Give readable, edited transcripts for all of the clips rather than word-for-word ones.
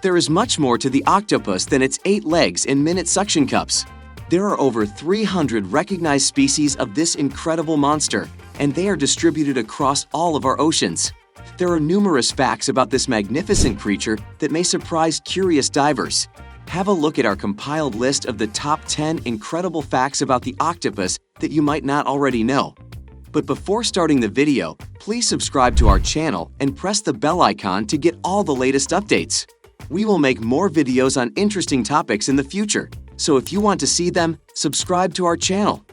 There is much more to the octopus than its 8 legs and minute suction cups. There are over 300 recognized species of this incredible monster, and they are distributed across all of our oceans. There are numerous facts about this magnificent creature that may surprise curious divers. Have a look at our compiled list of the top 10 incredible facts about the octopus that you might not already know. But before starting the video, please subscribe to our channel and press the bell icon to get all the latest updates. We will make more videos on interesting topics in the future, so if you want to see them, subscribe to our channel.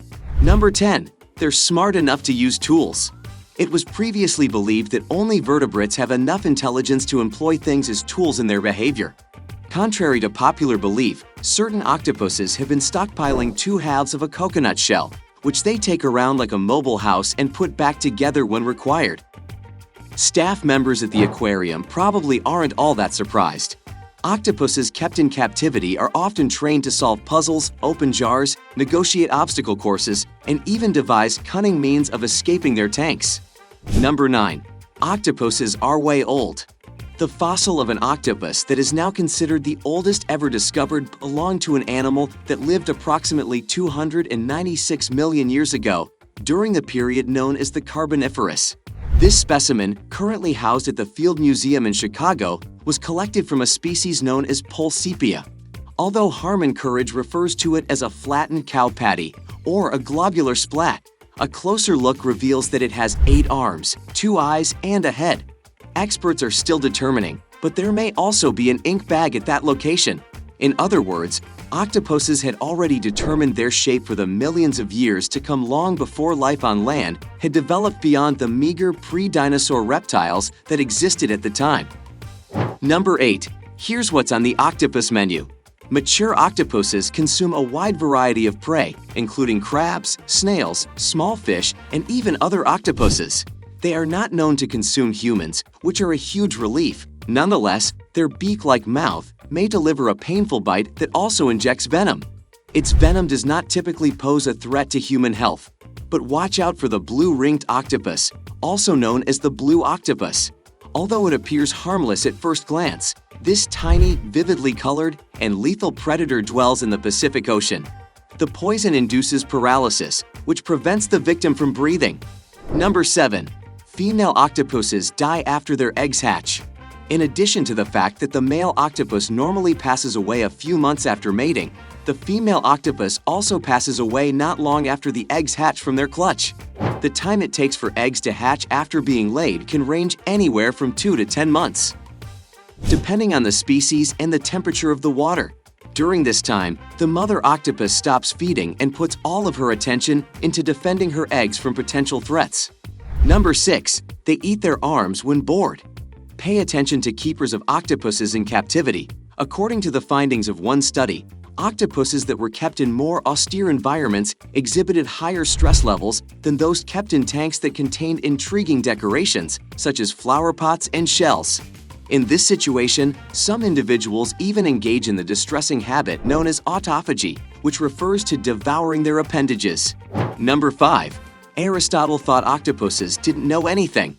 Number 10. They're smart enough to use tools. It was previously believed that only vertebrates have enough intelligence to employ things as tools in their behavior. Contrary to popular belief, certain octopuses have been stockpiling 2 halves of a coconut shell, which they take around like a mobile house and put back together when required. Staff members at the aquarium probably aren't all that surprised. Octopuses kept in captivity are often trained to solve puzzles, open jars, negotiate obstacle courses, and even devise cunning means of escaping their tanks. Number 9. Octopuses are way old. The fossil of an octopus that is now considered the oldest ever discovered belonged to an animal that lived approximately 296 million years ago, during the period known as the Carboniferous. This specimen, currently housed at the Field Museum in Chicago, was collected from a species known as Pulsipia. Although Harmon Courage refers to it as a flattened cow patty or a globular splat, a closer look reveals that it has 8 arms, 2 eyes, and a head. Experts are still determining, but there may also be an ink bag at that location. In other words, octopuses had already determined their shape for the millions of years to come long before life on land had developed beyond the meager pre-dinosaur reptiles that existed at the time. Number 8. Here's what's on the octopus menu. Mature octopuses consume a wide variety of prey, including crabs, snails, small fish, and even other octopuses. They are not known to consume humans, which are a huge relief. Nonetheless, their beak-like mouth may deliver a painful bite that also injects venom. Its venom does not typically pose a threat to human health. But watch out for the blue-ringed octopus, also known as the blue octopus. Although it appears harmless at first glance, this tiny, vividly colored, and lethal predator dwells in the Pacific Ocean. The poison induces paralysis, which prevents the victim from breathing. Number 7. Female octopuses die after their eggs hatch. In addition to the fact that the male octopus normally passes away a few months after mating, the female octopus also passes away not long after the eggs hatch from their clutch. The time it takes for eggs to hatch after being laid can range anywhere from 2 to 10 months, depending on the species and the temperature of the water. During this time, the mother octopus stops feeding and puts all of her attention into defending her eggs from potential threats. Number 6. They eat their arms when bored. Pay attention to keepers of octopuses in captivity. According to the findings of one study, octopuses that were kept in more austere environments exhibited higher stress levels than those kept in tanks that contained intriguing decorations, such as flower pots and shells. In this situation, some individuals even engage in the distressing habit known as autophagy, which refers to devouring their appendages. Number 5. Aristotle thought octopuses didn't know anything.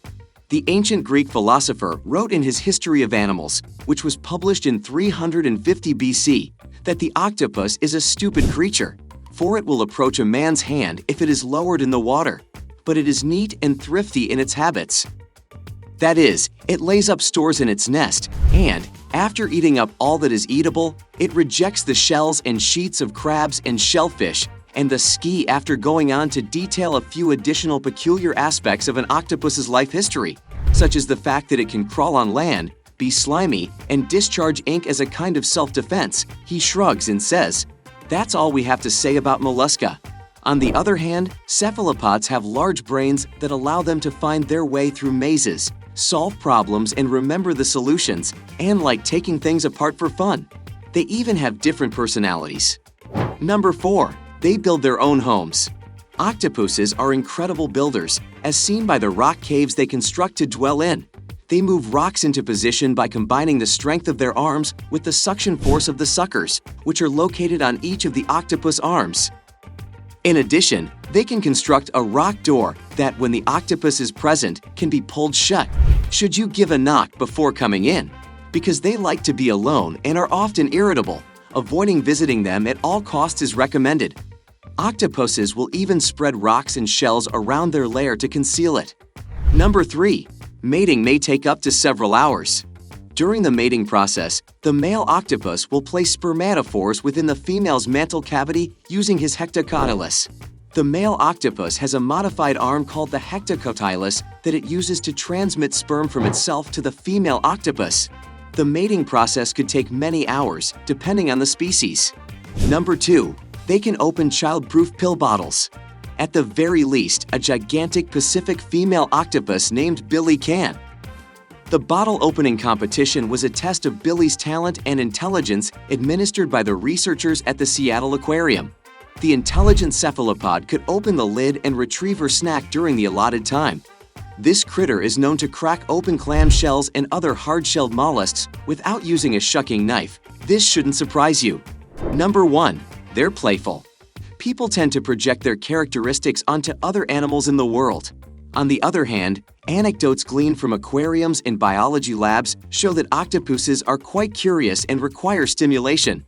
The ancient Greek philosopher wrote in his History of Animals, which was published in 350 BC, that the octopus is a stupid creature, for it will approach a man's hand if it is lowered in the water, but it is neat and thrifty in its habits. That is, it lays up stores in its nest, and, after eating up all that is eatable, it rejects the shells and sheets of crabs and shellfish, and the ski after going on to detail a few additional peculiar aspects of an octopus's life history, such as the fact that it can crawl on land, be slimy, and discharge ink as a kind of self-defense. He shrugs and says, "That's all we have to say about mollusca." On the other hand, cephalopods have large brains that allow them to find their way through mazes, solve problems, and remember the solutions, and like taking things apart for fun. They even have different personalities. Number 4. They build their own homes. Octopuses are incredible builders, as seen by the rock caves they construct to dwell in. They move rocks into position by combining the strength of their arms with the suction force of the suckers, which are located on each of the octopus arms. In addition, they can construct a rock door that, when the octopus is present, can be pulled shut, should you give a knock before coming in. Because they like to be alone and are often irritable, avoiding visiting them at all costs is recommended. Octopuses will even spread rocks and shells around their lair to conceal it. Number 3. Mating may take up to several hours. During the mating process, the male octopus will place spermatophores within the female's mantle cavity using his hectocotylus. The male octopus has a modified arm called the hectocotylus that it uses to transmit sperm from itself to the female octopus. The mating process could take many hours, depending on the species. Number 2. They can open child-proof pill bottles. At the very least, a gigantic Pacific female octopus named Billy can. The bottle opening competition was a test of Billy's talent and intelligence administered by the researchers at the Seattle Aquarium. The intelligent cephalopod could open the lid and retrieve her snack during the allotted time. This critter is known to crack open clam shells and other hard-shelled mollusks without using a shucking knife. This shouldn't surprise you. Number 1. They're playful. People tend to project their characteristics onto other animals in the world. On the other hand, anecdotes gleaned from aquariums and biology labs show that octopuses are quite curious and require stimulation.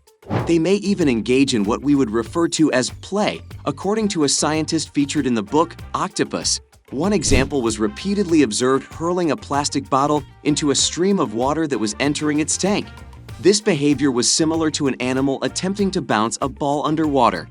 They may even engage in what we would refer to as play, according to a scientist featured in the book Octopus. One example was repeatedly observed hurling a plastic bottle into a stream of water that was entering its tank. This behavior was similar to an animal attempting to bounce a ball underwater.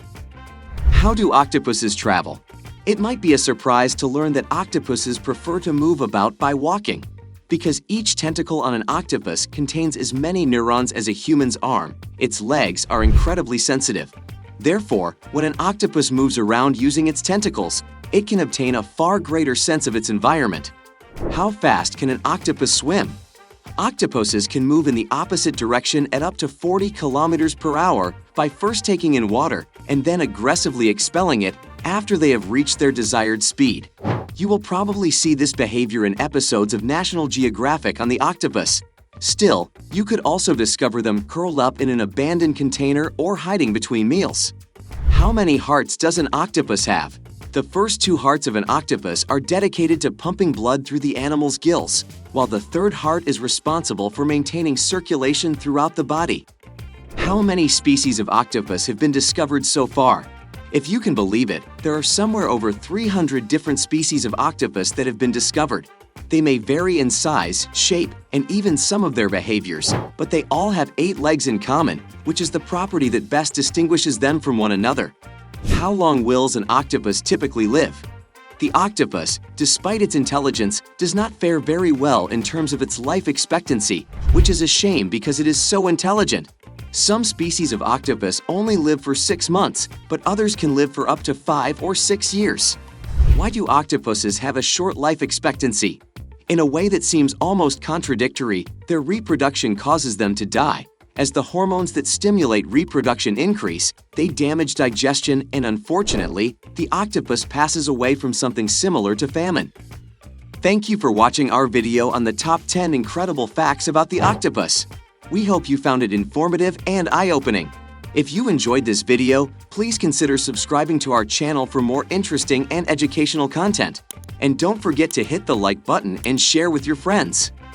How do octopuses travel? It might be a surprise to learn that octopuses prefer to move about by walking. Because each tentacle on an octopus contains as many neurons as a human's arm, its legs are incredibly sensitive. Therefore, when an octopus moves around using its tentacles, it can obtain a far greater sense of its environment. How fast can an octopus swim? Octopuses can move in the opposite direction at up to 40 kilometers per hour by first taking in water and then aggressively expelling it after they have reached their desired speed. You will probably see this behavior in episodes of National Geographic on the octopus. Still, you could also discover them curled up in an abandoned container or hiding between meals. How many hearts does an octopus have? The first 2 hearts of an octopus are dedicated to pumping blood through the animal's gills, while the third heart is responsible for maintaining circulation throughout the body. How many species of octopus have been discovered so far? If you can believe it, there are somewhere over 300 different species of octopus that have been discovered. They may vary in size, shape, and even some of their behaviors, but they all have 8 legs in common, which is the property that best distinguishes them from one another. How long will an octopus typically live? The octopus, despite its intelligence, does not fare very well in terms of its life expectancy, which is a shame because it is so intelligent. Some species of octopus only live for 6 months, but others can live for up to 5 or 6 years. Why do octopuses have a short life expectancy? In a way that seems almost contradictory, their reproduction causes them to die. As the hormones that stimulate reproduction increase, they damage digestion and unfortunately, the octopus passes away from something similar to famine. Thank you for watching our video on the top 10 incredible facts about the octopus. We hope you found it informative and eye-opening. If you enjoyed this video, please consider subscribing to our channel for more interesting and educational content. And don't forget to hit the like button and share with your friends.